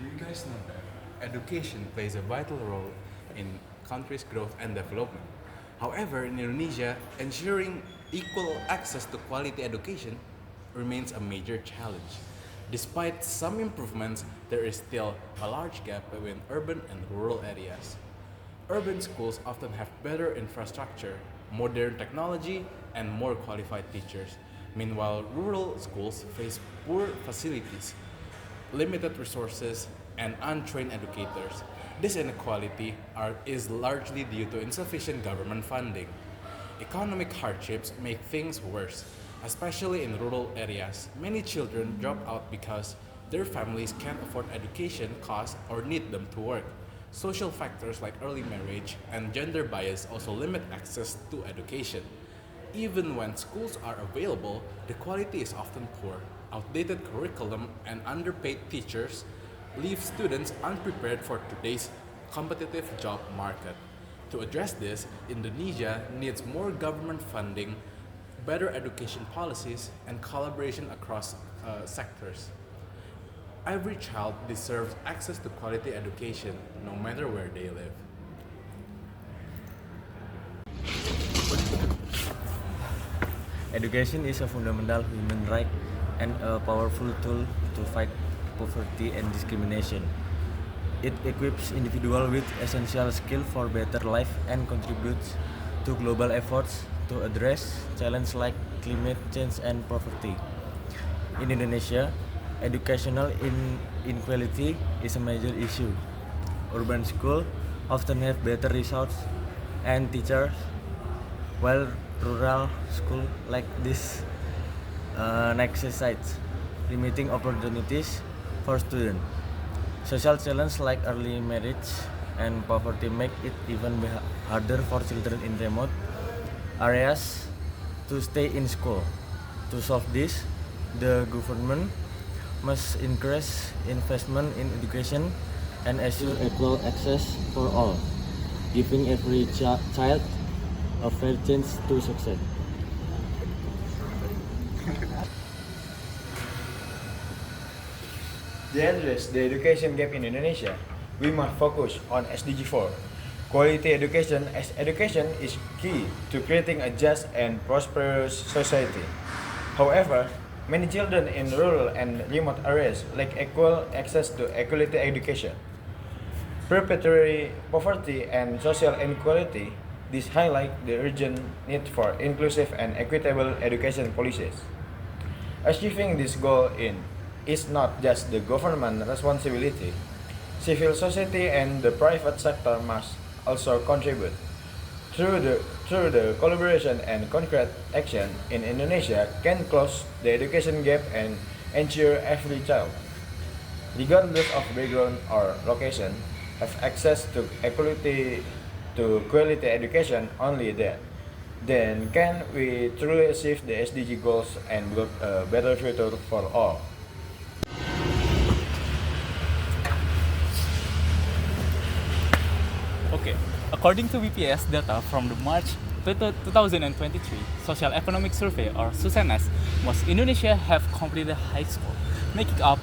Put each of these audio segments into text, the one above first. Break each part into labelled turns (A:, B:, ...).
A: Do you guys know that education plays a vital role in country's growth and development? However, in Indonesia, ensuring equal access to quality education remains a major challenge. Despite some improvements, there is still a large gap between urban and rural areas. Urban schools often have better infrastructure, modern technology, and more qualified teachers. Meanwhile, rural schools face poor facilities, limited resources, and untrained educators. This inequality is largely due to insufficient government funding. Economic hardships make things worse, especially in rural areas. Many children drop out because their families can't afford education costs or need them to work. Social factors like early marriage and gender bias also limit access to education. Even when schools are available, the quality is often poor. Outdated curriculum and underpaid teachers leave students unprepared for today's competitive job market. To address this, Indonesia needs more government funding, better education policies, and collaboration across sectors. Every child deserves access to quality education, no matter where they live.
B: Education is a fundamental human right and a powerful tool to fight poverty and discrimination. It equips individuals with essential skills for better life and contributes to global efforts to address challenges like climate change and poverty. In Indonesia, educational inequality is a major issue. Urban schools often have better results and teachers, while rural schools like this necessitates limiting opportunities for students. Social challenges like early marriage and poverty make it even harder for children in remote areas to stay in school. To solve this, the government must increase investment in education and assure equal access for all, giving every child a fair chance to succeed.
C: To address the education gap in Indonesia, we must focus on SDG 4. Quality education as education is key to creating a just and prosperous society. However, many children in rural and remote areas lack equal access to quality education. Perpetually poverty and social inequality, this highlight the urgent need for inclusive and equitable education policies. Achieving this goal is not just the government responsibility. Civil society and the private sector must also contribute. Through the collaboration and concrete action in Indonesia can close the education gap and ensure every child, regardless of background or location, have access to quality education. Only then can we truly achieve the SDG goals and build a better future for all.
D: Okay, according to BPS data from the March 2023 Social Economic Survey or SUSENES, most Indonesia have completed high school, making up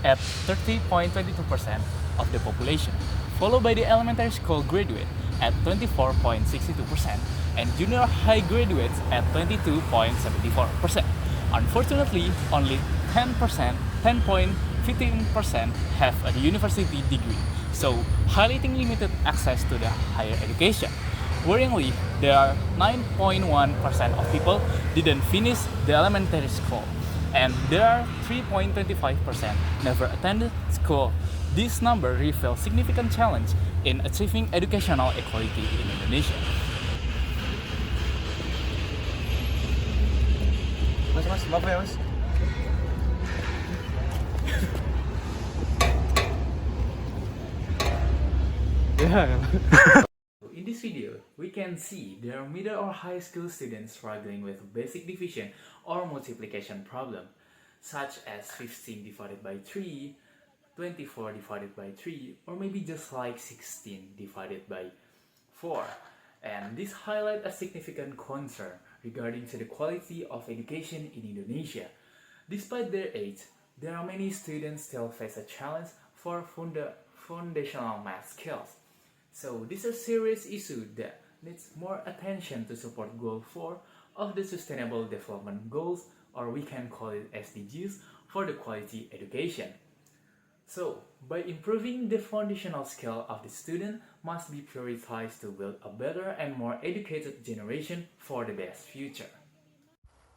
D: at 30.22% of the population, followed by the elementary school graduate at 24.62% and junior high graduates at 22.74%. Unfortunately, only 10.15% have a university degree, so highlighting limited access to the higher education. Worryingly, there are 9.1% of people didn't finish the elementary school, and there are 3.25% never attended school. This number reveals significant challenge in achieving educational equality in Indonesia.
C: Mas, maaf ya mas.
D: In this video, we can see there are middle or high school students struggling with basic division or multiplication problem, such as 15 divided by 3, 24 divided by 3, or maybe just like 16 divided by 4. And this highlights a significant concern regarding to the quality of education in Indonesia. Despite their age, there are many students still face a challenge for foundational math skills. So this is a serious issue that needs more attention to support Goal 4 of the Sustainable Development Goals, or we can call it SDGs, for the quality education. So, by improving the foundational skill of the student must be prioritized to build a better and more educated generation for the best future.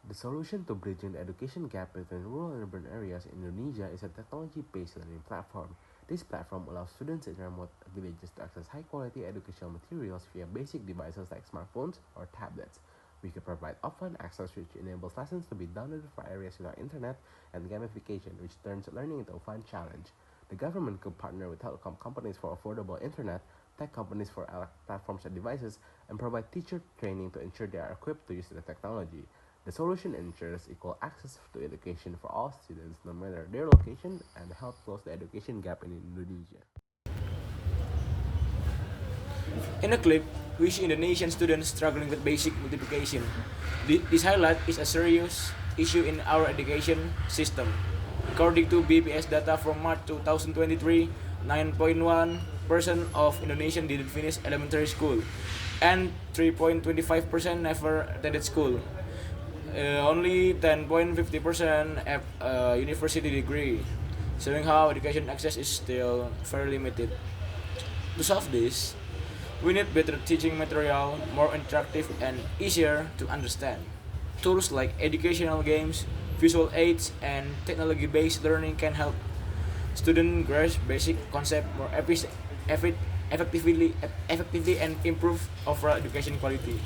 A: The solution to bridging the education gap between rural and urban areas in Indonesia is a technology-based learning platform. This platform allows students in remote villages to access high-quality educational materials via basic devices like smartphones or tablets. We can provide offline access which enables lessons to be downloaded for areas without internet and gamification which turns learning into a fun challenge. The government could partner with telecom companies for affordable internet, tech companies for platforms and devices, and provide teacher training to ensure they are equipped to use the technology. The solution ensures equal access to education for all students, no matter their location, and help close the education gap in Indonesia.
E: In a clip, we see Indonesian students struggling with basic multiplication. This highlight is a serious issue in our education system. According to BPS data from March 2023, 9.1% of Indonesians didn't finish elementary school, and 3.25% never attended school. Only 10.50% have a university degree, showing how education access is still very limited. To solve this, we need better teaching material, more interactive and easier to understand. Tools like educational games, visual aids, and technology-based learning can help students grasp basic concepts more effectively and improve overall education quality.